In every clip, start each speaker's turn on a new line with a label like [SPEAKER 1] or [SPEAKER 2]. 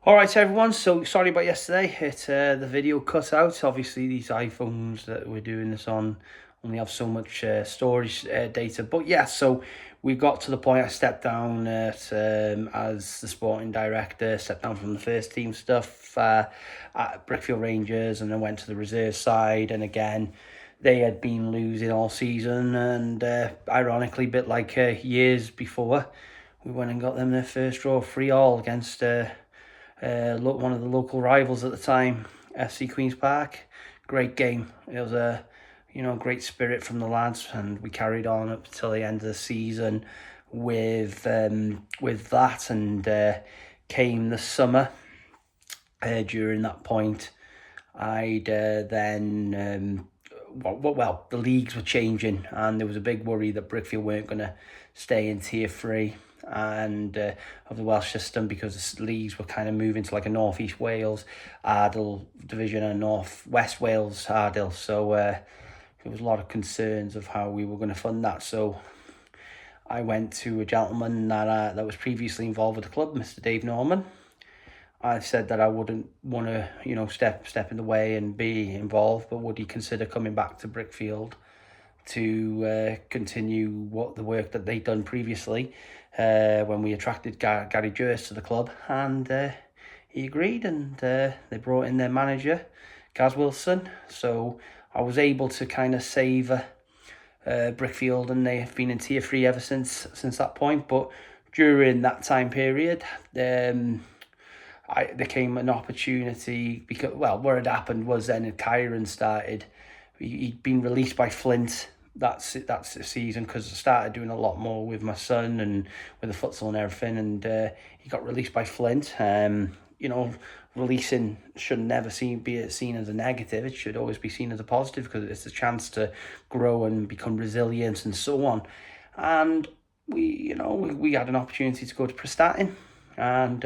[SPEAKER 1] Alright everyone, so sorry about yesterday, the video cut out. Obviously these iPhones that we're doing this on only have so much storage data, but yeah, so we got to the point I stepped down as the sporting director, stepped down from the first team stuff at Brickfield Rangers, and then went to the reserve side, and again they had been losing all season, and ironically, a bit like years before, we went and got them their first draw 3-3 against one of the local rivals at the time, FC Queen's Park. Great game. It was a great spirit from the lads, and we carried on up till the end of the season with that, and came the summer. During that point, I'd then the leagues were changing, and there was a big worry that Brickfield weren't going to stay in Tier 3 and of the Welsh system, because the leagues were kind of moving to like a North East Wales Ardil division and North West Wales Ardil. So there was a lot of concerns of how we were going to fund that. So I went to a gentleman that was previously involved with the club, Mr. Dave Norman. I said that I wouldn't want to, step in the way and be involved, but would he consider coming back to Brickfield to continue the work that they'd done previously when we attracted Gary Jurst to the club. And he agreed, and they brought in their manager, Gaz Wilson. So I was able to kind of save Brickfield, and they have been in Tier 3 ever since that point. But during that time period, there came an opportunity, because, what had happened was then Kyron started. He'd been released by Flint that's season, because I started doing a lot more with my son and with the futsal and everything, and he got released by Flint. Releasing should never be seen as a negative. It should always be seen as a positive, because it's a chance to grow and become resilient and so on. And we had an opportunity to go to Prestatyn, and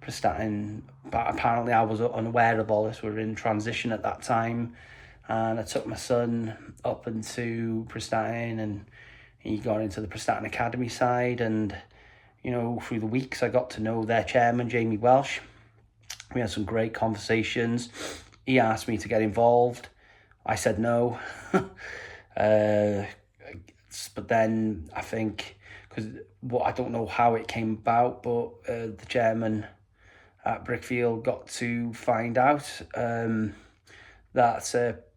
[SPEAKER 1] Prestatyn, but apparently I was unaware of all this. We were in transition at that time, and I took my son up into Prestatyn, and he got into the Prestatyn Academy side, and through the weeks I got to know their chairman, Jamie Welsh. We had some great conversations. He asked me to get involved. I said no. But then I think, I don't know how it came about, but the chairman at Brickfield got to find out that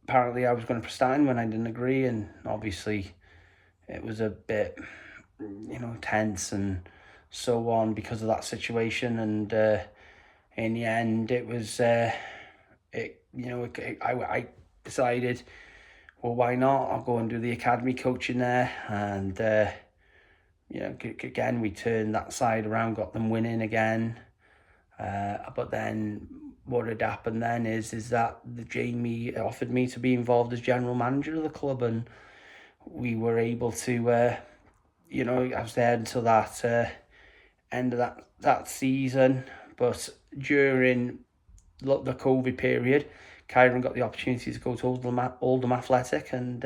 [SPEAKER 1] apparently I was going to Prestatyn when I didn't agree, and obviously it was a bit tense and so on because of that situation. And in the end, it was I decided, well, why not? I'll go and do the academy coaching there, and again we turned that side around, got them winning again. But then what had happened then is that Jamie offered me to be involved as general manager of the club, and we were able to, I was there until that end of that season. But during the COVID period, Kyron got the opportunity to go to Oldham Athletic, and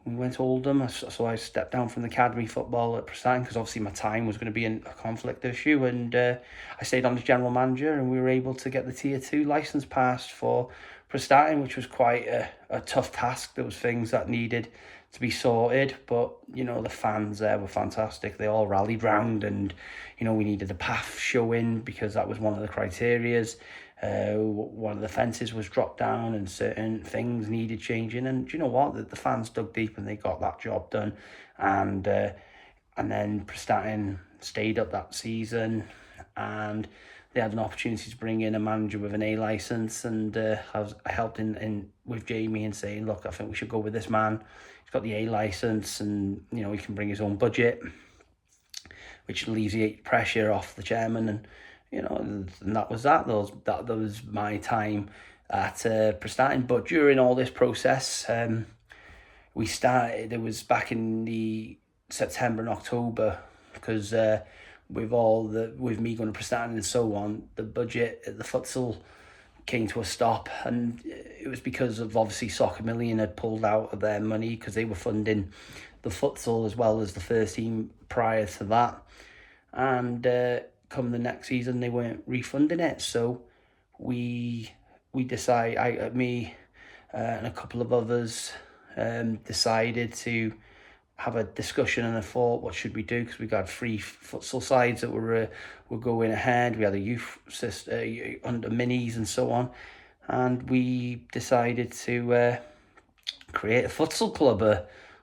[SPEAKER 1] we went to Oldham. So I stepped down from the academy football at Prestatyn, because obviously my time was going to be a conflict issue, and I stayed on as general manager, and we were able to get the Tier 2 licence passed for Prestatyn, which was quite a tough task. There was things that needed to be sorted, but the fans there were fantastic. They all rallied round, and we needed a path showing, because that was one of the criterias. One of the fences was dropped down, and certain things needed changing, and do you know what, the fans dug deep and they got that job done. And then Prestatyn stayed up that season, and they had an opportunity to bring in a manager with an A licence, and I helped in with Jamie in saying, look, I think we should go with this man. He's got the A licence, and he can bring his own budget, which alleviates pressure off the chairman. And and that was that. That was my time at Prestatyn. But during all this process, we started. It was back in the September and October, because with me going to Prestatyn and so on, the budget at the futsal came to a stop, and it was because of, obviously, Soccer Million had pulled out of their money, because they were funding the futsal as well as the first team prior to that. And come the next season, they weren't refunding it. So we decide, me and a couple of others decided to have a discussion and a thought, what should we do? Because we got 3 futsal sides that were going ahead. We had a youth under minis and so on. And we decided to create a futsal club,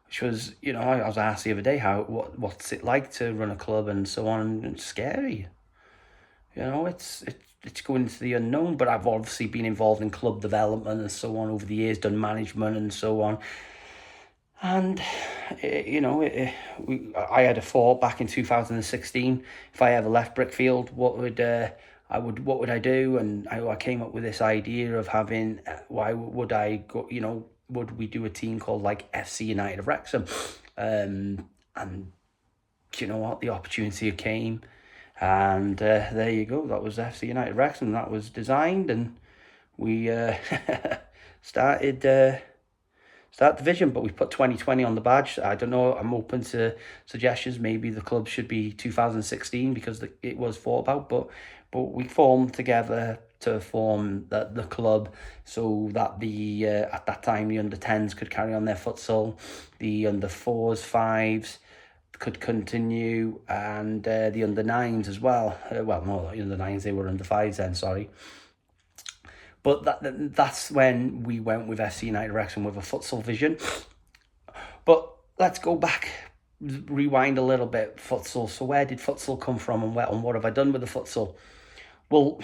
[SPEAKER 1] which was, you know, I was asked the other day what's it like to run a club and so on, and it's scary. You know, it's going into the unknown, but I've obviously been involved in club development and so on over the years, done management and so on. And, you know, I had a thought back in 2016, if I ever left Brickfield, what would I do? And I came up with this idea of having, why would I go, you know, would we do a team called like FC United of Wrexham? And you know what, the opportunity came, and there you go, that was FC United Wrexham. That was designed, and we started the vision, but we put 2020 on the badge. I don't know, I'm open to suggestions. Maybe the club should be 2016 because it was thought about, but we formed together to form the club, so that the at that time the under 10s could carry on their futsal, the under 4s, 5s could continue, and the under 9s as well. Well, no, the under 9s, they were under 5s then, sorry. But that's when we went with FC United Wrexham with a futsal vision. But let's go back, rewind a little bit. Futsal. So where did futsal come from, and what have I done with the futsal? Well,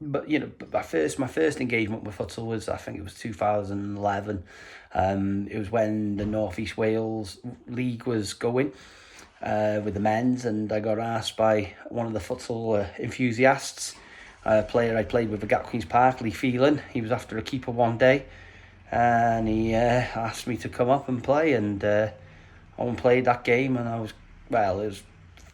[SPEAKER 1] but you know, my first engagement with futsal was, I think it was 2011. It was when the North East Wales League was going with the men's, and I got asked by one of the futsal enthusiasts, a player I played with at Queen's Park, Lee Phelan. He was after a keeper one day, and he asked me to come up and play, and I went and played that game, and it was,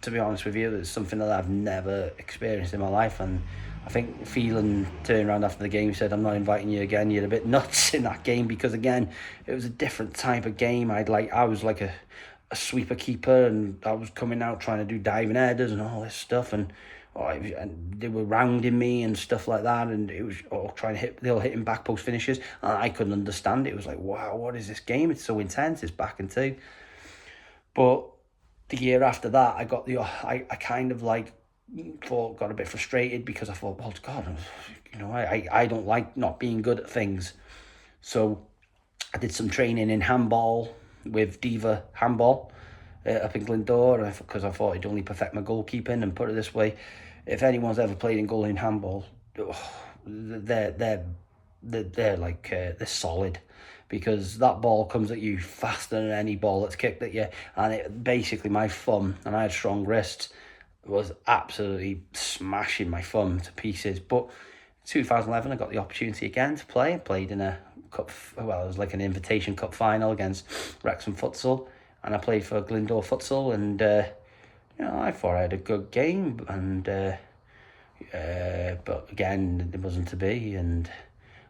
[SPEAKER 1] to be honest with you, it's something that I've never experienced in my life. And I think Phelan turned around after the game and said, "I'm not inviting you again, you're a bit nuts in that game," because again, it was a different type of game. I was like a sweeper keeper, and I was coming out trying to do diving headers and all this stuff, and they were rounding me and stuff like that, and it was they were hitting back post finishes, and I couldn't understand it. It was like, wow, what is this game? It's so intense. It's back and two. But the year after that, I kind of like got a bit frustrated, because I thought, well, God, you know, I don't like not being good at things. So I did some training in handball with Diva Handball up in Glyndŵr, because I thought it'd only perfect my goalkeeping. And put it this way, if anyone's ever played in goal in handball, they're like they're solid, because that ball comes at you faster than any ball that's kicked at you. And basically my thumb, and I had strong wrists, was absolutely smashing my thumb to pieces. But 2011, I got the opportunity again to play. I played in a cup, well, it was like an invitation cup final against Wrexham Futsal, and I played for Glyndŵr Futsal, and you know, I thought I had a good game, and but again, it wasn't to be.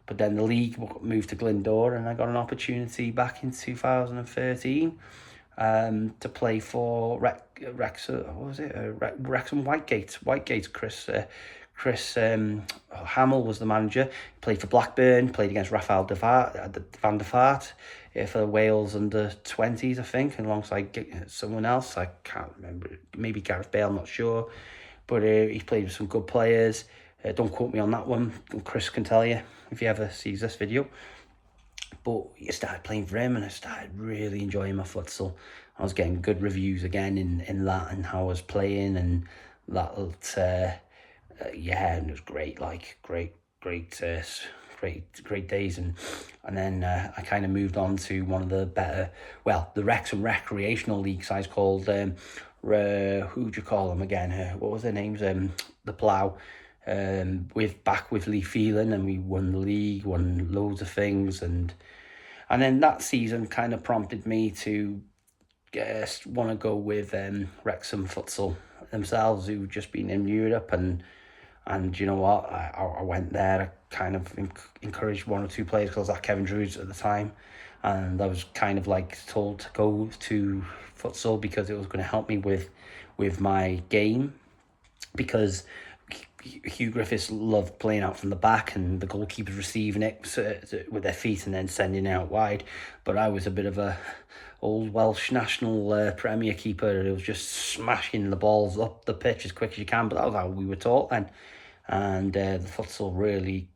[SPEAKER 1] But then the league moved to Glyndŵr, and I got an opportunity back in 2013 to play for Wrexham. What was it? Wrexham Whitegate. Chris Hamill was the manager. He played for Blackburn. Played against Rafael van der Vaart for Wales under 20s, I think, alongside someone else. I can't remember. Maybe Gareth Bale. I'm not sure. But he played with some good players. Don't quote me on that one. Chris can tell you if he ever sees this video. But I started playing for him, and I started really enjoying my futsal. I was getting good reviews again in that, and how I was playing, and that. Yeah, and it was great. Like great days, and then I kind of moved on to one of the better, well, the Wrexham recreational league sides called who do you call them again? What was their names? The Plough. With Lee Phelan, and we won the league, won loads of things, and then that season kind of prompted me to want to go with Wrexham Futsal themselves, who've just been in Europe, and you know what, I went there. I kind of encouraged one or two players, because I was at Kevin Drew's at the time, and I was kind of like told to go to futsal because it was going to help me with my game. because Hugh Griffiths loved playing out from the back and the goalkeepers receiving it with their feet and then sending it out wide. But I was a bit of a old Welsh national Premier keeper who was just smashing the balls up the pitch as quick as you can. But that was how we were taught then. And the futsal really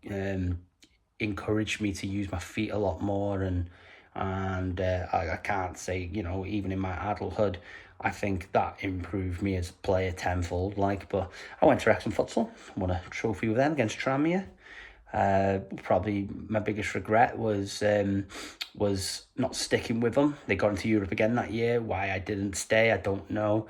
[SPEAKER 1] encouraged me to use my feet a lot more. And I can't say, you know, even in my adulthood, I think that improved me as a player tenfold. But I went to Wrexham Futsal, won a trophy with them against Tranmere. Probably my biggest regret was not sticking with them. They got into Europe again that year. Why I didn't stay, I don't know.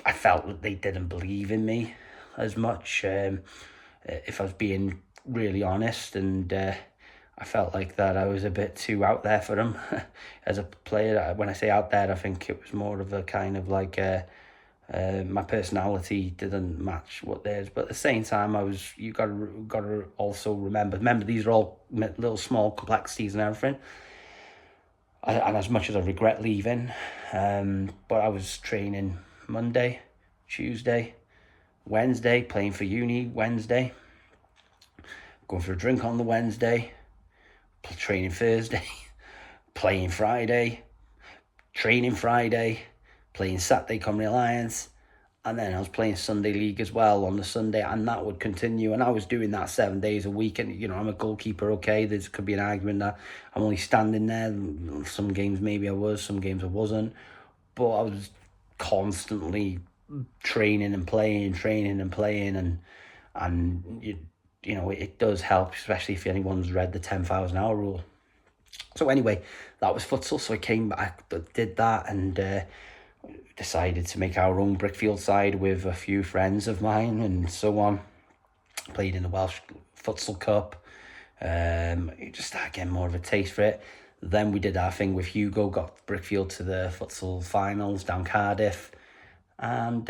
[SPEAKER 1] I felt that they didn't believe in me as much, if I was being really honest, and I felt like that I was a bit too out there for them as a player. When I say out there, I think it was more of a kind of like my personality didn't match what theirs. But at the same time, you got to also remember these are all little small complexities and everything. And as much as I regret leaving, but I was training Monday, Tuesday, Wednesday, playing for uni Wednesday, going for a drink on the Wednesday, training Thursday, playing Friday, training Friday, playing Saturday Comedy Alliance, and then I was playing Sunday League as well on the Sunday, and that would continue. And I was doing that 7 days a week. And, you know, I'm a goalkeeper, okay? There could be an argument that I'm only standing there. Some games maybe I was, some games I wasn't. But I was constantly training and playing, and you know, it does help, especially if anyone's read the 10,000 hour rule. So anyway, that was futsal. So I came back, did that, and decided to make our own Brickfield side with a few friends of mine and so on. Played in the Welsh Futsal Cup. You just started getting more of a taste for it. Then we did our thing with Hugo, got Brickfield to the futsal finals down Cardiff, and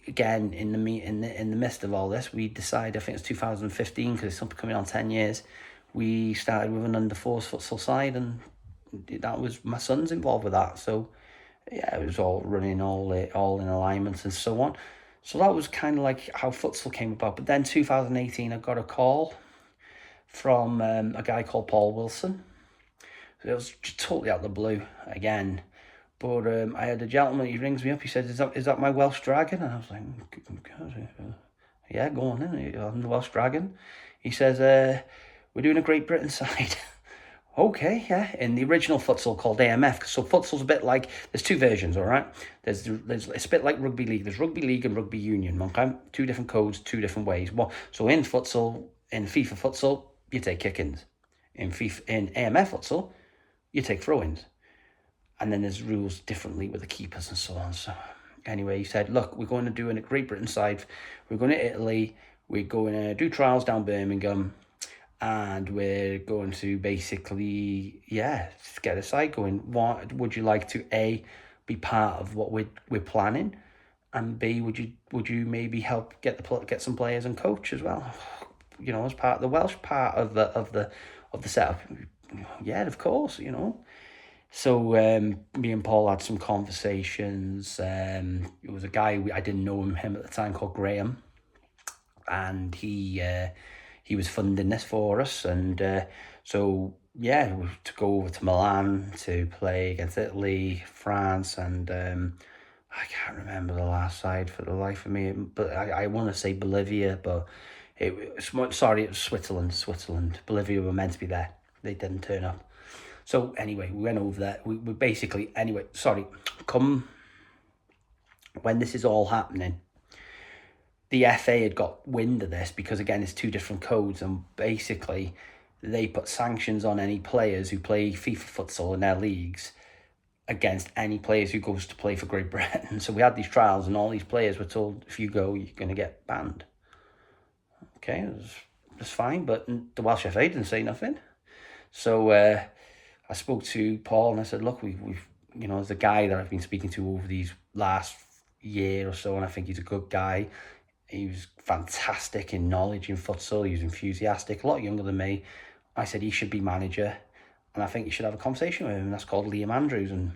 [SPEAKER 1] again in the midst of all this, we decided, I think it's 2015 because it's something coming on 10 years. We started with an under-4s futsal side, and that was my son's involved with that. So yeah, it was all running all in alignment and so on. So that was kind of like how futsal came about. But then 2018, I got a call from a guy called Paul Wilson. So it was just totally out of the blue again. But I had a gentleman, he rings me up, he said, is that my Welsh Dragon? And I was like, yeah, go on then, I'm the Welsh Dragon. He says, we're doing a Great Britain side. Okay, yeah, in the original futsal called AMF. So futsal's a bit like, there's two versions, all right? It's a bit like rugby league. There's rugby league and rugby union, okay? Two different codes, two different ways. So in futsal, in FIFA futsal, you take kick-ins. In AMF futsal, you take throw-ins. And then there's rules differently with the keepers and so on. So anyway, he said, look, we're going to do a Great Britain side. We're going to Italy. We're going to do trials down Birmingham. And we're going to basically, get a side going. What would you like to, A, be part of what we're planning? And B, would you maybe help get some players and coach as well? You know, as part of the Welsh part of the setup. Yeah, of course, you know. So me and Paul had some conversations. It was a guy, I didn't know him at the time, called Graham, and he was funding this for us. And so yeah, to go over to Milan to play against Italy, France, and I can't remember the last side for the life of me, but I want to say Bolivia, but it was Switzerland. Bolivia were meant to be there, they didn't turn up. So anyway, we went over there. We basically, come when this is all happening, the FA had got wind of this because, again, it's two different codes, and basically they put sanctions on any players who play FIFA futsal in their leagues against any players who goes to play for Great Britain. So we had these trials, and all these players were told, if you go, you're going to get banned. Okay, that's fine, but the Welsh FA didn't say nothing. So I spoke to Paul and I said, look, we've you know, there's a guy that I've been speaking to over these last year or so, and I think he's a good guy. He was fantastic in knowledge in futsal. He was enthusiastic, a lot younger than me. I said he should be manager, and I think you should have a conversation with him, and that's called Liam Andrews. And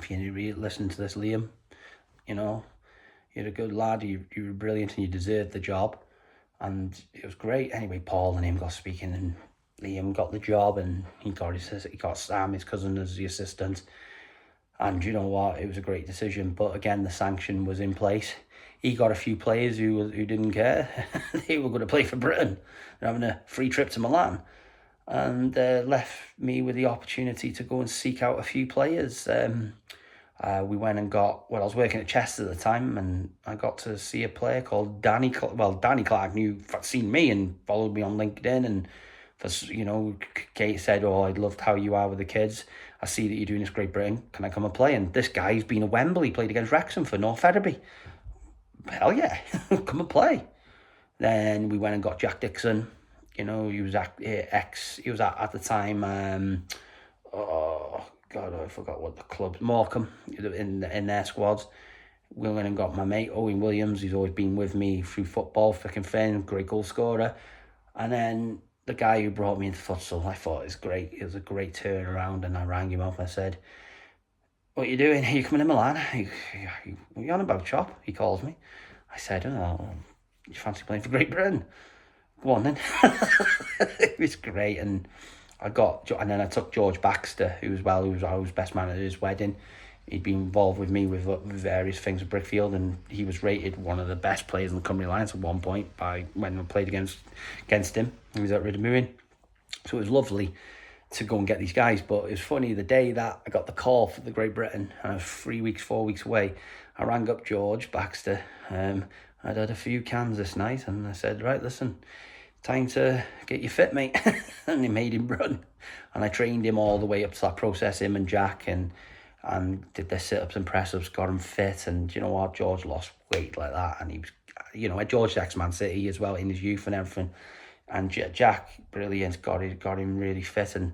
[SPEAKER 1] if you listen to this, Liam, you know, you're a good lad, you were brilliant and you deserved the job. And it was great. Anyway, Paul and him got speaking, and Liam got the job, and he got Sam, his cousin, as the assistant. And you know what? It was a great decision. But again, the sanction was in place. He got a few players who didn't care. They were going to play for Britain. They're having a free trip to Milan. And left me with the opportunity to go and seek out a few players. We went and got, well, I was working at Chester at the time, and I got to see a player called Danny Clark seen me and followed me on LinkedIn, and Kate said, oh, I loved how you are with the kids. I see that you're doing this Great Britain. Can I come and play? And this guy's been at Wembley, played against Wrexham for North Ferriby. Hell yeah, come and play. Then we went and got Jack Dixon. He was at the time, oh God, I forgot what the club, Morecambe, in their squads. We went and got my mate, Owen Williams. He's always been with me through football, fucking fan, great goal scorer. And then the guy who brought me into futsal, I thought it was great. It was a great turnaround, and I rang him up. I said, what are you doing? Are you coming to Milan? What are you on about, Chop? He calls me. I said, oh, you fancy playing for Great Britain? Go on then. It was great. And then I took George Baxter, who was I was best man at his wedding. He'd been involved with me with various things at Brickfield, and he was rated one of the best players in the Cymru Alliance at one point by when I played against him. He was at Rydymwyn. So it was lovely to go and get these guys. But it was funny, the day that I got the call for the Great Britain, and I was 4 weeks away, I rang up George Baxter. I'd had a few cans this night, and I said, right, listen, time to get you fit, mate. And they made him run. And I trained him all the way up to that process, him and Jack, and did their sit-ups and press-ups, got him fit. And you know what? George lost weight like that. And he was, George's ex-Man City as well in his youth and everything. And Jack, brilliant, got him really fit. And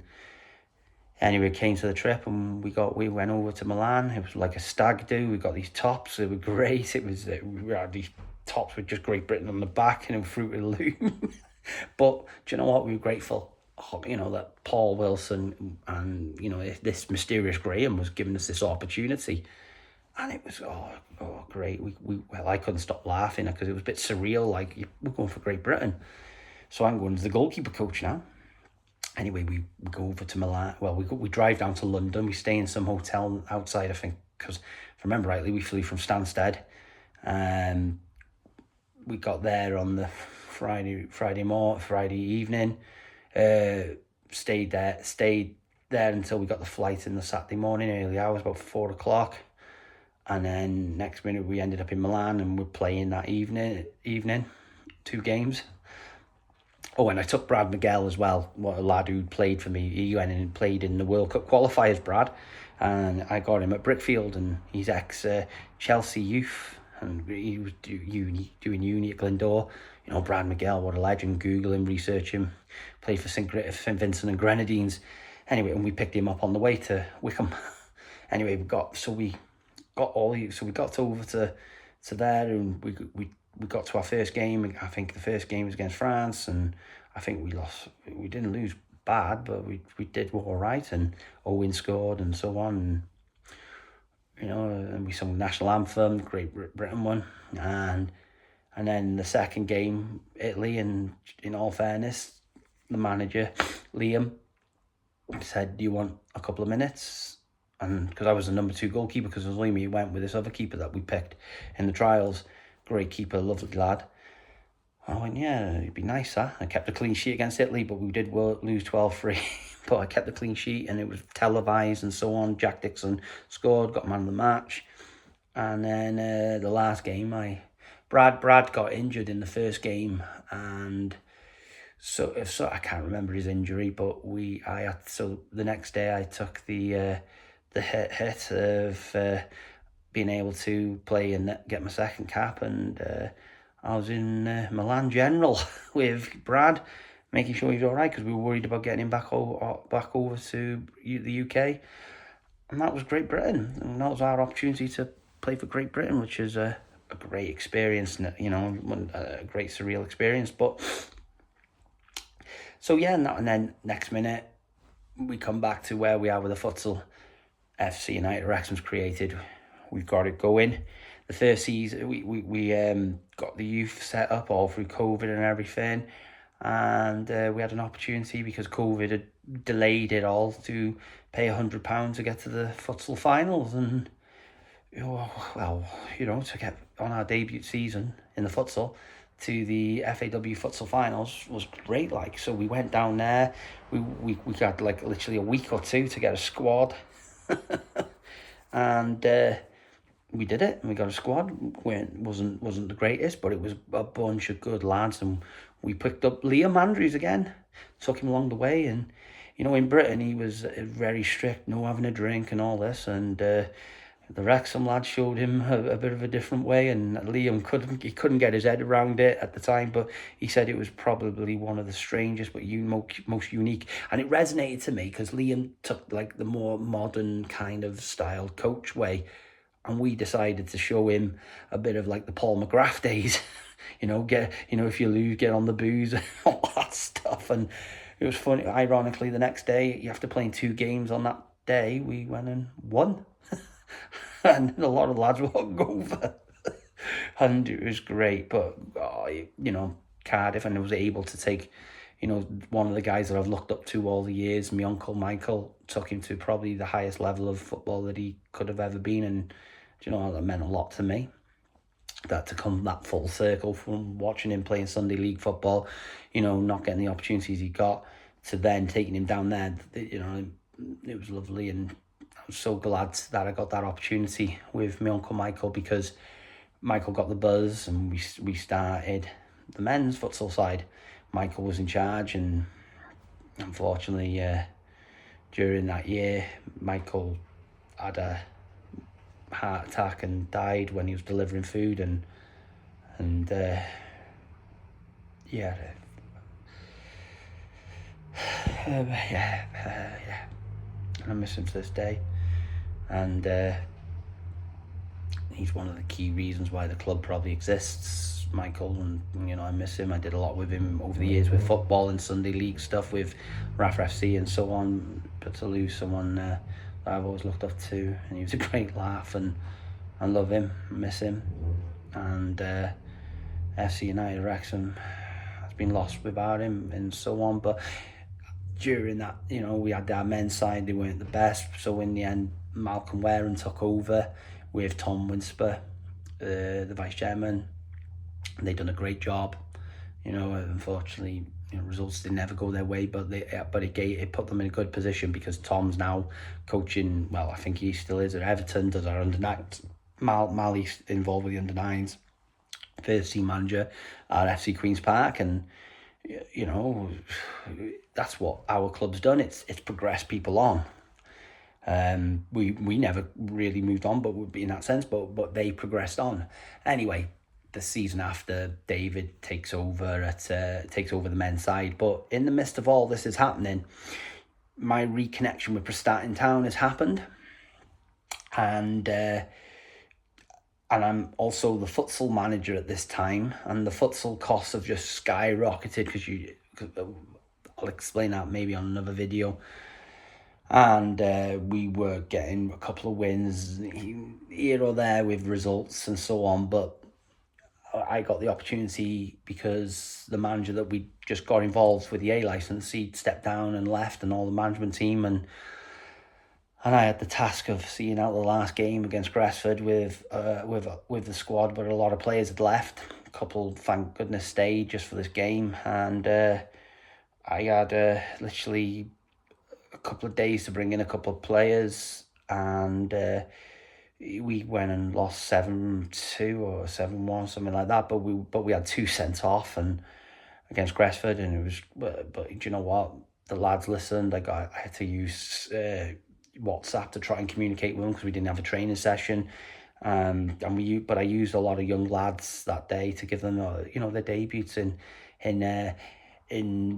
[SPEAKER 1] anyway, came to the trip, and we went over to Milan. It was like a stag do. We got these tops. They were great. We had these tops with just Great Britain on the back and Fruit of the Loom. But do you know what? We were grateful, that Paul Wilson and, this mysterious Graham was giving us this opportunity. And it was, great. I couldn't stop laughing because it was a bit surreal. Like, we're going for Great Britain. So I'm going as the goalkeeper coach now. Anyway, we go over to Milan. Well, we drive down to London. We stay in some hotel outside, I think, because if I remember rightly, we flew from Stansted. We got there on the Friday evening. Stayed there until we got the flight in the Saturday morning, early hours, about 4 o'clock. And then next minute we ended up in Milan, and we're playing that evening, 2 games. Oh, and I took Brad Miguel as well, what a lad who played for me. He went in and played in the World Cup qualifiers, Brad. And I got him at Brickfield, and he's ex-Chelsea youth. And he was doing uni at Glyndŵr. Brad Miguel, what a legend. Google him, research him. Played for St Vincent and Grenadines. Anyway, and we picked him up on the way to Wickham. Anyway, we got over to there, and we got to our first game. I think the first game was against France, and I think we lost. We didn't lose bad, but we did all right. And Owen scored and so on. And we sung the national anthem. Great Britain won, and then the second game, Italy. And in all fairness, the manager Liam said, "Do you want a couple of minutes?" And because I was the number 2 goalkeeper, because it was only me who went with this other keeper that we picked in the trials. Great keeper, lovely lad. I went, yeah, it'd be nice, that. I kept a clean sheet against Italy, but we did lose 12-3. But I kept the clean sheet, and it was televised and so on. Jack Dixon scored, got man of the match. And then the last game, Brad got injured in the first game, and so I can't remember his injury, but the next day I took the hit of being able to play and get my second cap, and I was in Milan General with Brad, making sure he's all right, because we were worried about getting him back over to the UK. And that was Great Britain, and that was our opportunity to play for Great Britain, which is a great experience, a great surreal experience. But so yeah, and then next minute we come back to where we are with the futsal. FC United Wrexham's created. We've got it going. the first season, we got the youth set up all through COVID and everything, and we had an opportunity because COVID had delayed it all to pay £100 to get to the futsal finals, and well, to get on our debut season in the futsal to the FAW futsal finals was great. Like, so we went down there. We got like literally a week or two to get a squad, and we did it. And we got a squad. Wasn't the greatest, but it was a bunch of good lads, and we picked up Liam Andrews again. Took him along the way, and in Britain he was very strict, no having a drink and all this, and the Wrexham lad showed him a bit of a different way, and Liam couldn't get his head around it at the time, but he said it was probably one of the strangest but most unique, and it resonated to me because Liam took like the more modern kind of styled coach way, and we decided to show him a bit of like the Paul McGrath days. If you lose, get on the booze and all that stuff. And it was funny. Ironically, the next day, after playing 2 games on that day, we went and won. And a lot of lads were hungover. And it was great. But, Cardiff, and I was able to take, one of the guys that I've looked up to all the years, my uncle Michael, took him to probably the highest level of football that he could have ever been. And, that meant a lot to me. That to come that full circle from watching him playing Sunday League football, not getting the opportunities he got, to then taking him down there, it was lovely. And I'm so glad that I got that opportunity with my Uncle Michael, because Michael got the buzz and we started the men's futsal side. Michael was in charge, and unfortunately, during that year, Michael had a heart attack and died when he was delivering food, and and I miss him to this day, and he's one of the key reasons why the club probably exists, Michael. And I miss him. I did a lot with him over the years with football and Sunday League stuff with RAF FC and so on, but to lose someone that I've always looked up to, and he was a great laugh, and I love him, miss him. And FC United Wrexham has been lost without him and so on. But during that, we had our men's side, they weren't the best, so in the end Malcolm Warren took over with Tom Winsper, the vice chairman. They done a great job. Unfortunately, results didn't ever go their way, but it put them in a good position, because Tom's now coaching. Well, I think he still is at Everton, does our under-9s. Mally's involved with the under-9s, first team manager at FC Queen's Park, and that's what our club's done. It's progressed people on. We never really moved on, but in that sense, but they progressed on. Anyway, the season after, David takes over the men's side. But in the midst of all this is happening, my reconnection with Prestatyn Town has happened, and I'm also the futsal manager at this time, and the futsal costs have just skyrocketed, because I'll explain that maybe on another video. And we were getting a couple of wins here or there with results and so on, but I got the opportunity because the manager that we just got involved with the A licence, he stepped down and left, and all the management team, and I had the task of seeing out the last game against Gresford with the squad, but a lot of players had left. A couple, thank goodness, stayed just for this game, and I had literally a couple of days to bring in a couple of players, and we went and lost 7-2 or 7-1, something like that. But we had 2 sent off and against Gresford, and it was. But do you know what? The lads listened. I had to use WhatsApp to try and communicate with them, because we didn't have a training session. But I used a lot of young lads that day to give them their debuts in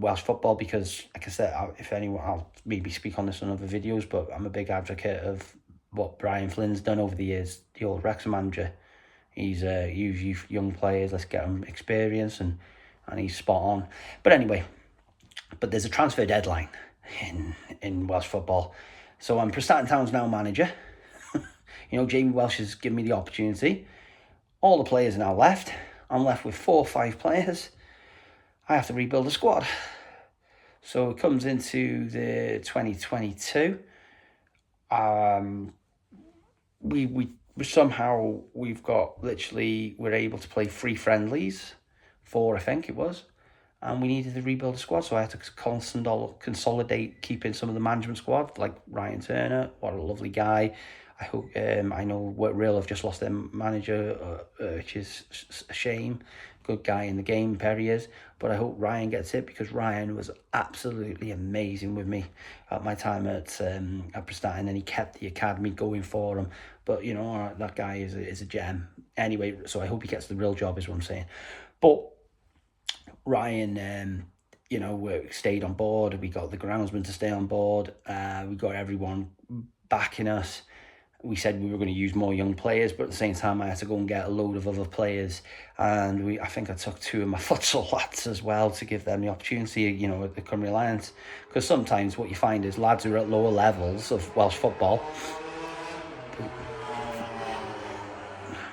[SPEAKER 1] Welsh football, because, like I said, if anyone, I'll maybe speak on this in other videos, but I'm a big advocate of what Brian Flynn's done over the years, the old Wrexham manager. He's used young players, let's get them experience, and he's spot on. But anyway, there's a transfer deadline in Welsh football, so I'm Prestatyn Town's now manager. Jamie Welsh has given me the opportunity, All the players are now left. I'm left with 4 or 5 players. I have to rebuild the squad. So it comes into the 2022. We somehow we're able to play 3 friendlies, 4 I think it was, and we needed to rebuild the squad. So I had to consolidate keeping some of the management squad, like Ryan Turner. What a lovely guy. I hope I know what Real have just lost their manager, which is a shame. Good guy in the game, Perry is. But I hope Ryan gets it, because Ryan was absolutely amazing with me at my time at Prestatyn, and he kept the academy going for him. But you know, that guy is a gem. Anyway, so I hope he gets the real job, is what I'm saying. But Ryan, stayed on board. We got the groundsman to stay on board. We got everyone backing us. We said we were going to use more young players, but at the same time, I had to go and get a load of other players. And I think I took 2 of my futsal lads as well to give them the opportunity, at the Cymru Alliance. Because sometimes what you find is lads who are at lower levels of Welsh football,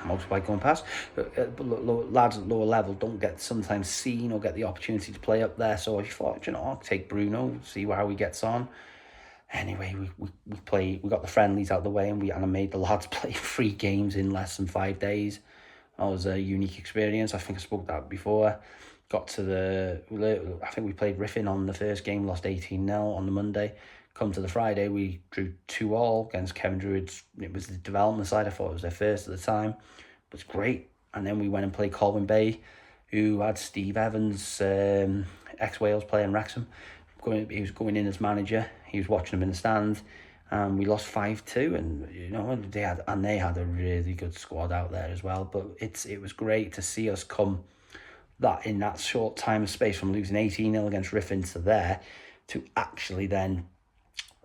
[SPEAKER 1] motorbike going past, lads at lower level don't get sometimes seen or get the opportunity to play up there. So I thought, I'll take Bruno, see how he gets on. Anyway, we got the friendlies out of the way, and I made the lads play 3 games in less than 5 days. That was a unique experience. I think I spoke that before. Got to I think we played Riffin on the first game, lost 18-0 on the Monday. Come to the Friday, we drew 2-2 against Kevin Druids. It was the development side. I thought it was their first at the time. It was great. And then we went and played Colwyn Bay, who had Steve Evans, ex-Wales player in Wrexham. He was going in as manager. He was watching them in the stand, and we lost 5-2. And they had a really good squad out there as well. But it was great to see us come in that short time of space, from losing 18-0 against Riffin to there, to actually then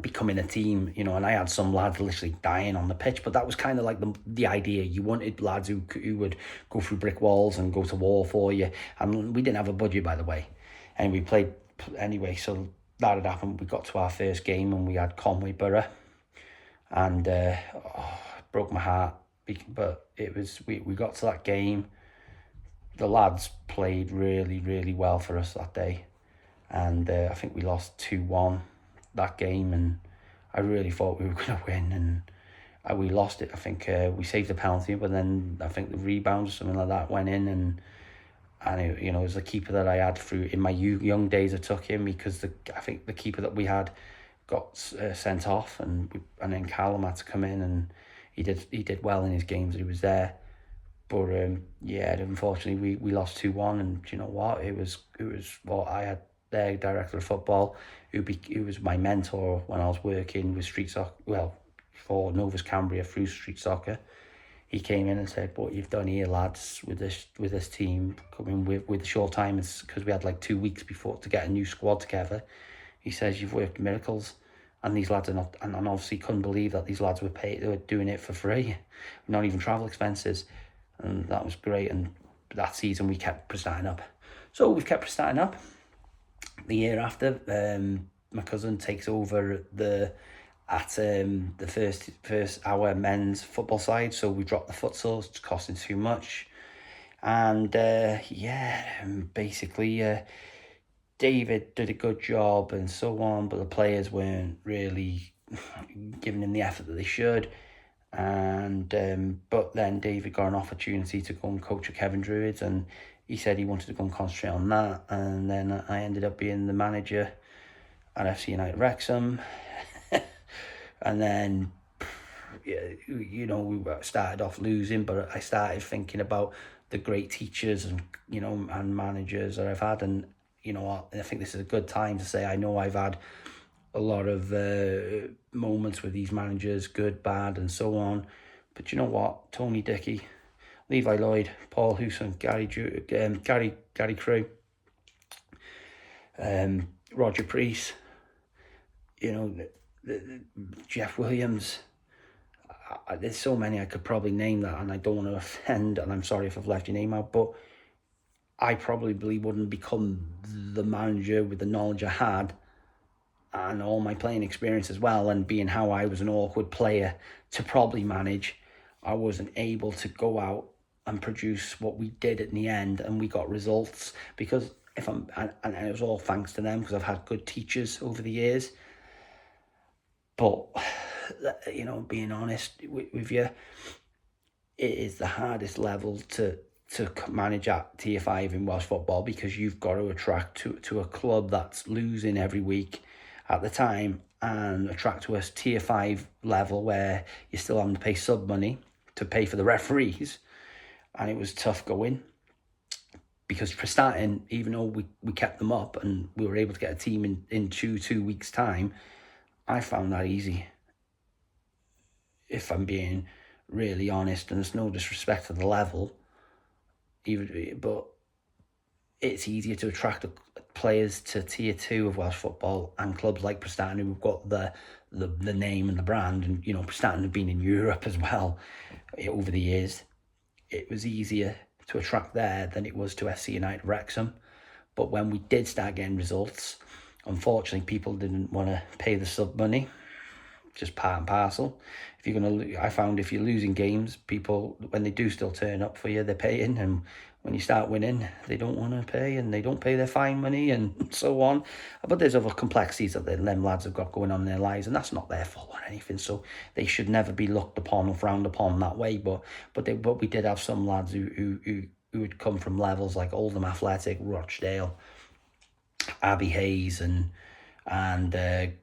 [SPEAKER 1] becoming a team. And I had some lads literally dying on the pitch, but that was kind of like the idea. You wanted lads who would go through brick walls and go to war for you. And we didn't have a budget, by the way, and we played anyway. So that had happened. We got to our first game, and we had Conway Borough, and it broke my heart. But it was we got to that game. The lads played really, really well for us that day, and I think we lost 2-1 that game, and I really thought we were going to win, and we lost it. I think we saved the penalty, but then I think the rebound or something like that went in, and it was the keeper that I had through in my young days. I took him because I think the keeper that we had got sent off, and then Callum had to come in, and he did well in his games that he was there. But unfortunately we lost 2-1, and do you know what? It was what I had their director of football, who was my mentor when I was working with street soccer. Well, for Novus Cambria through street soccer. He came in and said, "What you've done here, lads, with this team, coming with short time, because we had like 2 weeks before to get a new squad together." He says, "You've worked miracles, and these lads are not." And obviously couldn't believe that these lads were paid; they were doing it for free, not even travel expenses, and that was great. And that season we kept Prestatyn up. So we've kept Prestatyn up. The year after, my cousin takes over the first our men's football side. So we dropped the futsal. It's costing too much, and basically David did a good job and so on, but the players weren't really giving him the effort that they should. And but then David got an opportunity to go and coach at Kevin Druids, and he said he wanted to go and concentrate on that. And then I ended up being the manager at FC United Wrexham. And then, we started off losing, but I started thinking about the great teachers and managers that I've had. And I think this is a good time to say I know I've had a lot of moments with these managers, good, bad, and so on. But you know what? Tony Dickey, Levi Lloyd, Paul Hewson, Gary Crew, Roger Priest, Jeff Williams. There's so many I could probably name that, and I don't want to offend, and I'm sorry if I've left your name out, but I probably wouldn't become the manager with the knowledge I had and all my playing experience as well, and being how I was an awkward player to probably manage. I wasn't able to go out and produce what we did in the end, and we got results. Because and it was all thanks to them, because I've had good teachers over the years. But being honest with you, it is the hardest level to manage at Tier 5 in Welsh football, because you've got to attract to a club that's losing every week at the time, and attract to a Tier 5 level where you're still having to pay sub money to pay for the referees. And it was tough going, because Prestatyn, even though we kept them up and we were able to get a team in 2 weeks' time, I found that easy, if I'm being really honest, and there's no disrespect to the level, but it's easier to attract players to Tier 2 of Welsh football, and clubs like Prestatyn, who've got the name and the brand, and Prestatyn have been in Europe as well over the years. It was easier to attract there than it was to FC United Wrexham. But when we did start getting results, unfortunately, people didn't want to pay the sub money. Just part and parcel. I found if you're losing games, people, when they do still turn up for you, they're paying, and when you start winning, they don't want to pay, and they don't pay their fine money, and so on. But there's other complexities that them lads have got going on in their lives, and that's not their fault or anything. So they should never be looked upon or frowned upon that way. But we did have some lads who would come from levels like Oldham Athletic, Rochdale, Abbey Hayes, and the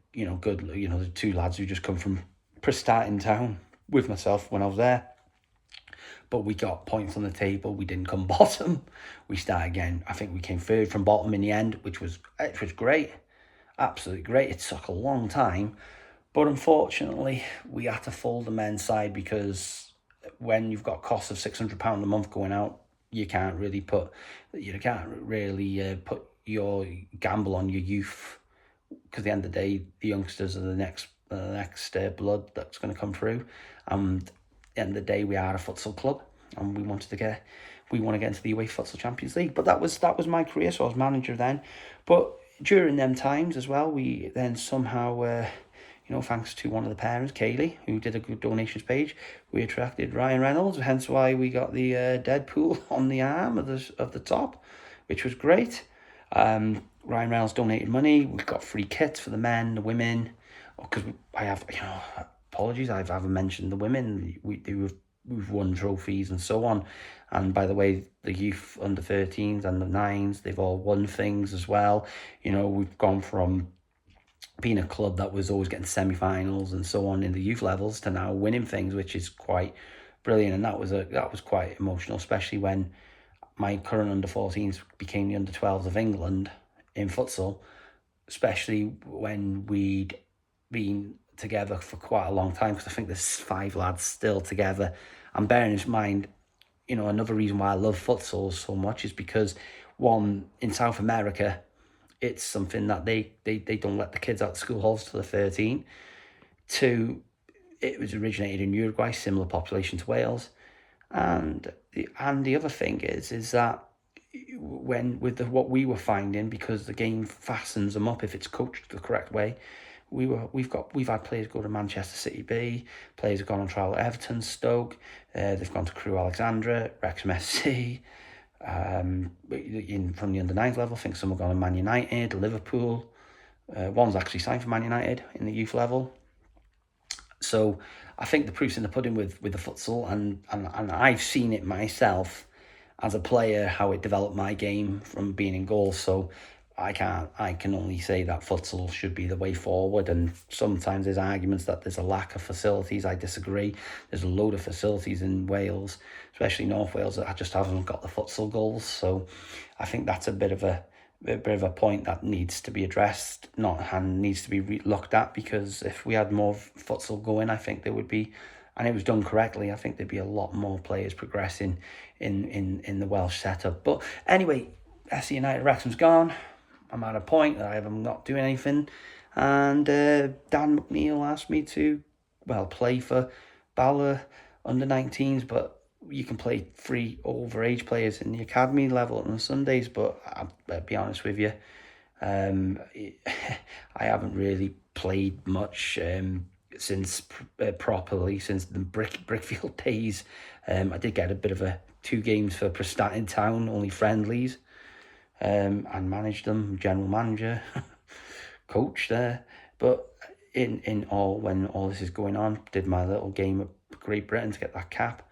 [SPEAKER 1] two lads who just come from Prestatyn town with myself when I was there. But we got points on the table. We didn't come bottom. We started again. I think we came third from bottom in the end, which was great. Absolutely great. It took a long time. But unfortunately, we had to fold the men's side, because when you've got costs of £600 a month going out, you can't really put your gamble on your youth, because at the end of the day, the youngsters are the next blood that's going to come through. And at the end of the day, we are a futsal club, and we want to get into the UEFA Futsal Champions League. But that was my career, so I was manager then. But during them times as well, we then somehow, thanks to one of the parents, Kaylee, who did a good donations page, we attracted Ryan Reynolds. Hence why we got the Deadpool on the arm of the top, which was great. Ryan Reynolds donated money. We got free kits for the men, the women. Because I have, apologies, I haven't mentioned the women. We've won trophies and so on. And by the way, the youth under 13s and the 9s, they've all won things as well. We've gone from being a club that was always getting semi-finals and so on in the youth levels to now winning things, which is quite brilliant. And that was quite emotional, especially when my current under 14s became the under 12s of England in futsal, especially when we'd been together for quite a long time, because I think there's 5 lads still together. And bearing in mind, another reason why I love futsal so much is because, one, in South America, it's something that they don't let the kids out of school halls till they're 13. 2, it was originated in Uruguay, similar population to Wales. And the other thing is that what we were finding, because the game fastens them up if it's coached the correct way. We've had players go to Manchester City B, players have gone on trial at Everton, Stoke, they've gone to Crewe Alexandra, Wrexham SC, from the under 9s level. I think some have gone to Man United, Liverpool. One's actually signed for Man United in the youth level. So I think the proof's in the pudding with the futsal, and I've seen it myself as a player, how it developed my game from being in goal. So I can only say that futsal should be the way forward. And sometimes there's arguments that there's a lack of facilities. I disagree. There's a load of facilities in Wales, especially North Wales, that just haven't got the futsal goals. So I think that's a bit of a point that needs to be addressed, needs to be looked at, because if we had more futsal going, I think there would be, and it was done correctly, I think there'd be a lot more players progressing in the Welsh setup. But anyway, FC United Wrexham's gone. I'm at a point that I'm not doing anything, and Dan McNeil asked me to, play for Bala under 19s, but you can play 3 overage players in the academy level on Sundays. But I'll be honest with you, I haven't really played much since properly since the Brickfield days. I did get a bit of a 2 games for Prestatyn Town, only friendlies, and managed them, general manager, coach there. But when all this is going on, did my little game at Great Britain to get that cap.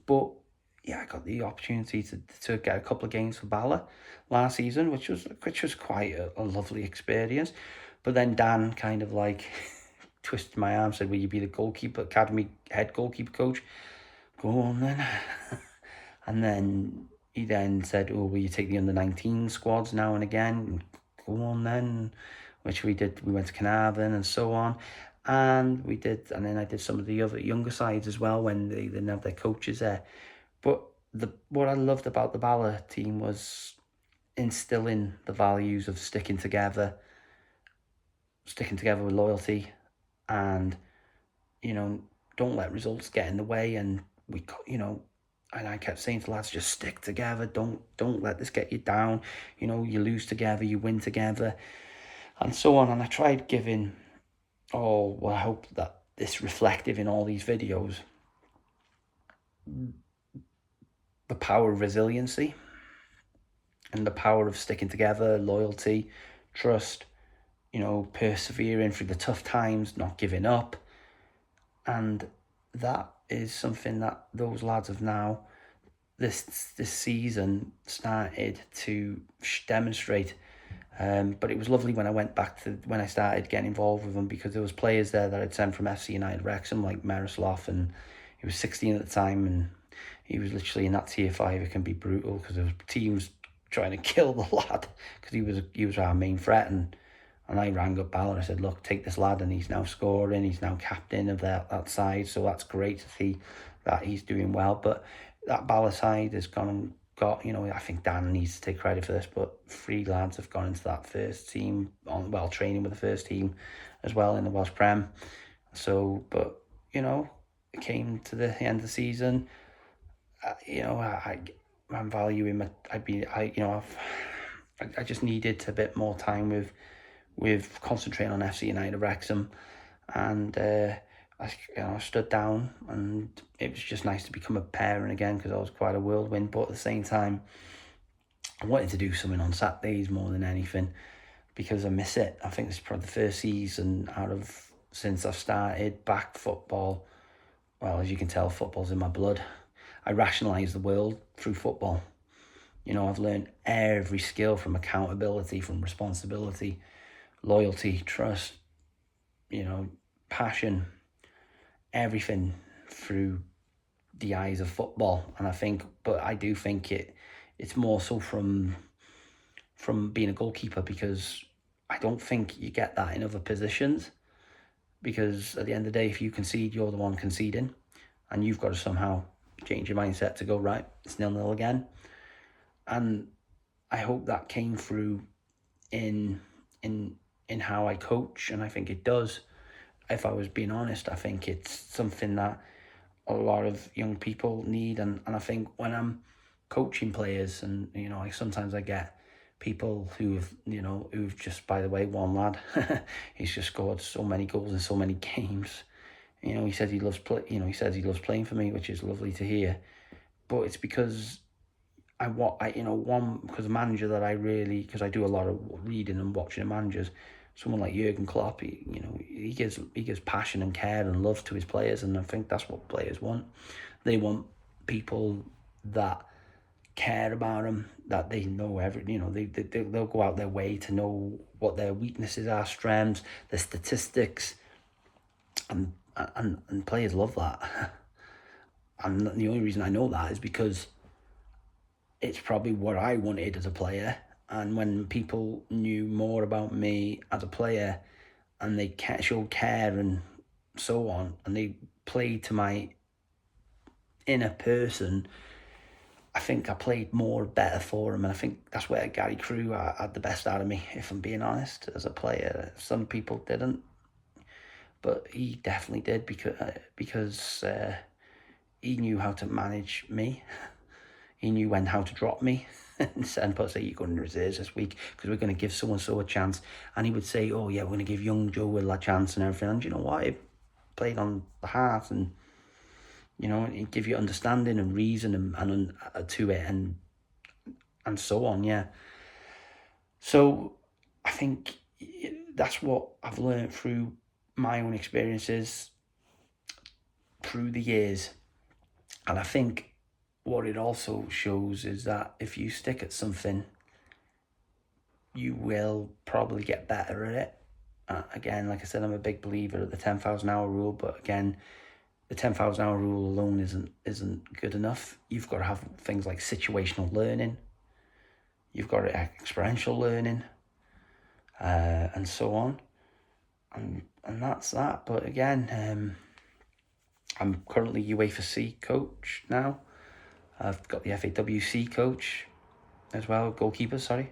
[SPEAKER 1] But yeah, I got the opportunity to get a couple of games for Bala last season, which was quite a lovely experience. But then Dan kind of like twisted my arm, said, "Will you be the goalkeeper, academy head goalkeeper coach?" Go on then. And then he then said, "Oh, will you take the under-19 squads now and again?" Go on then, which we did. We went to Carnarvon and so on. And we did, and then I did some of the other younger sides as well when they didn't have their coaches there. But what I loved about the Bala team was instilling the values of sticking together with loyalty, and don't let results get in the way. And and I kept saying to lads, just stick together. Don't let this get you down. You lose together, you win together, and so on. And I tried giving. Oh, well, I hope that this reflective in all these videos. The power of resiliency and the power of sticking together, loyalty, trust, persevering through the tough times, not giving up. And that is something that those lads have now, this season, started to demonstrate. But it was lovely when I went back to when I started getting involved with them, because there was players there that I'd sent from FC United Wrexham, like Miroslav, and he was 16 at the time, and he was literally in that tier 5. It can be brutal because there was teams trying to kill the lad because he was our main threat. And I rang up Bala and I said, "Look, take this lad," and he's now scoring. He's now captain of that side, so that's great to see that he's doing well. But that Bala side has gone and got, I think Dan needs to take credit for this, but 3 lads have gone into that first team training with the first team as well in the Welsh Prem. So, but it came to the end of the season. I'm valuing I just needed a bit more time with concentrating on FC United Wrexham, and I stood down, and it was just nice to become a parent again, because I was quite a whirlwind. But at the same time, I wanted to do something on Saturdays more than anything, because I miss it. I think this is probably the first season since I've started back football. Well, as you can tell, football's in my blood. I rationalise the world through football. I've learned every skill, from accountability, from responsibility, loyalty, trust, passion, everything through the eyes of football. And I do think it's more so from being a goalkeeper, because I don't think you get that in other positions, because at the end of the day, if you concede, you're the one conceding, and you've got to somehow change your mindset to go, right, it's 0-0 again. And I hope that came through in how I coach, and I think it does. If I was being honest, I think it's something that a lot of young people need. And I think when I'm coaching players, and sometimes I get people who've just, by the way, one lad, he's just scored so many goals in so many games. He says he loves playing for me, which is lovely to hear. But it's because because a manager that because I do a lot of reading and watching of managers, someone like Jurgen Klopp, he gives passion and care and love to his players, and I think that's what players want. They want people that care about them, that they know they'll go out their way to know what their weaknesses are, strengths, their statistics, and players love that. And the only reason I know that is because it's probably what I wanted as a player. And when people knew more about me as a player, and they showed care and so on, and they played to my inner person, I think I played better for him. And I think that's where Gary Crew had the best out of me, if I'm being honest, as a player. Some people didn't, but he definitely did, because he knew how to manage me. He knew how to drop me and say, "You're going to reserves this week because we're going to give so-and-so a chance." And he would say, "Oh yeah, we're going to give young Joe Will a chance and everything." And you know what? He played on the heart, and you know, and give you understanding and reason and to it, and so on, yeah. So I think that's what I've learned through my own experiences through the years. And I think what it also shows is that if you stick at something, you will probably get better at it. Again, like I said, I'm a big believer of the 10,000 hour rule, but again, the 10,000 hour rule alone isn't good enough. You've got to have things like situational learning. You've got experiential learning, and so on. And that's that. But again, I'm currently UEFA C coach now. I've got the FAWC coach as well, goalkeeper, sorry.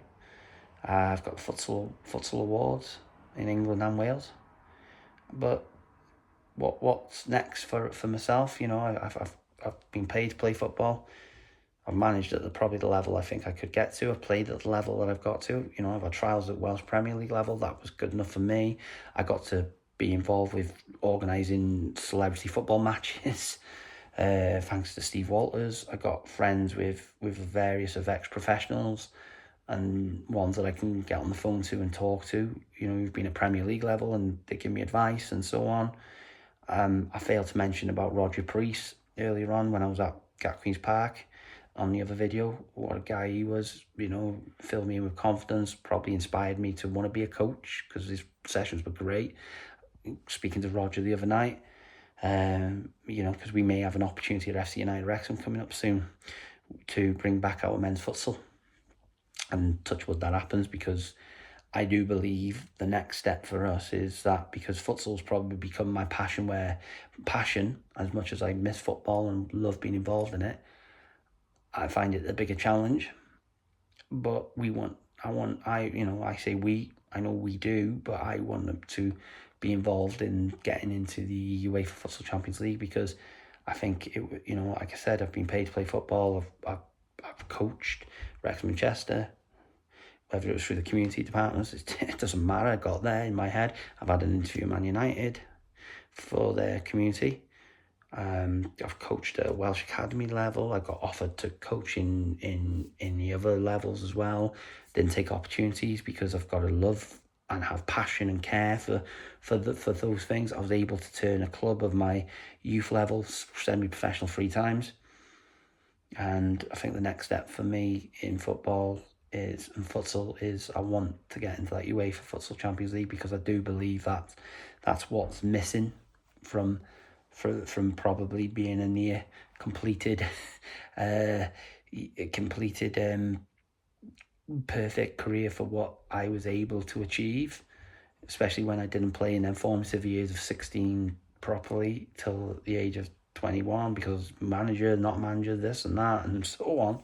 [SPEAKER 1] I've got the futsal awards in England and Wales. But what's next for myself? You know, I've been paid to play football. I've managed at probably the level I think I could get to. I've played at the level that I've got to. You know, I've had trials at Welsh Premier League level. That was good enough for me. I got to be involved with organising celebrity football matches. Thanks to Steve Walters. I got friends with various of ex-professionals and ones that I can get on the phone to and talk to, you know, who've been at Premier League level, and they give me advice and so on. I failed to mention about Roger Priest earlier on when I was at Queen's Park on the other video. What a guy he was, you know, filled me in with confidence, probably inspired me to want to be a coach because his sessions were great. Speaking to Roger the other night, you know, because we may have an opportunity at FC United Wrexham coming up soon to bring back our men's futsal, and touch wood that happens, because I do believe the next step for us is that, because futsal's probably become my passion, as much as I miss football and love being involved in it, I find it a bigger challenge. But I say we, I know we do, but I want them to be involved in getting into the UEFA Futsal Champions League, because I think it, you know, like I said, I've been paid to play football. I've coached Wrexham and Chester, whether it was through the community departments, it doesn't matter. I got there in my head. I've had an interview at Man United for their community. I've coached at a Welsh Academy level. I got offered to coach in the other levels as well. Didn't take opportunities because I've got to love and have passion and care for those things. I was able to turn a club of my youth levels semi-professional 3 times. And I think the next step for me in football and futsal is I want to get into that UEFA Futsal Champions League, because I do believe that that's what's missing from probably being a near completed perfect career for what I was able to achieve, especially when I didn't play in them formative years of 16 properly till the age of 21, because manager, not manager, this and that and so on.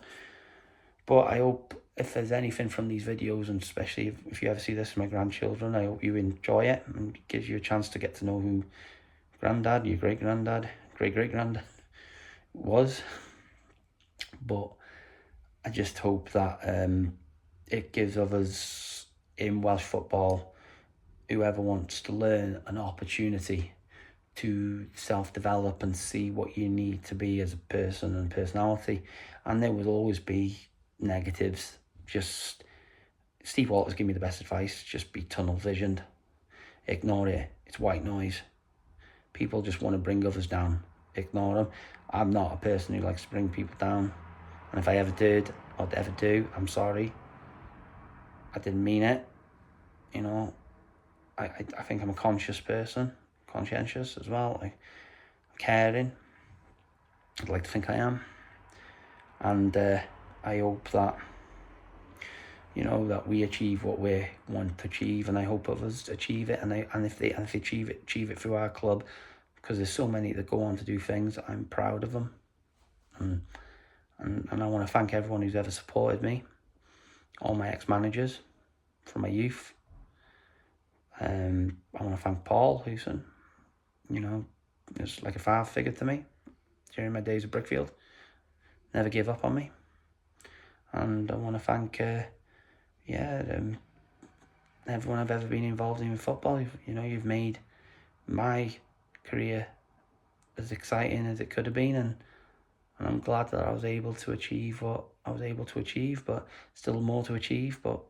[SPEAKER 1] But I hope if there's anything from these videos, and especially if you ever see this with my grandchildren, I hope you enjoy it and it gives you a chance to get to know who Grandad, your great-granddad, great-great-granddad was. But I just hope that it gives others in Welsh football, whoever wants to learn, an opportunity to self-develop and see what you need to be as a person and personality. And there will always be negatives. Just Steve Walters gave me the best advice: just be tunnel visioned, ignore it, it's white noise. People just want to bring others down, ignore them. I'm not a person who likes to bring people down, and if I ever did or ever do, I'm sorry, I didn't mean it. You know, I think I'm a conscious person, conscientious as well, like caring. I'd like to think I am, and I hope that, you know, that we achieve what we want to achieve, and I hope others achieve it, and if they achieve it through our club, because there's so many that go on to do things. I'm proud of them, and I want to thank everyone who's ever supported me, all my ex-managers from my youth. I want to thank Paul Hewson, you know, it's like a father figure to me during my days at Brickfield. Never gave up on me. And I want to thank everyone I've ever been involved in football. You know, you've made my career as exciting as it could have been, and I'm glad that I was able to achieve what I was able to achieve, but still more to achieve. But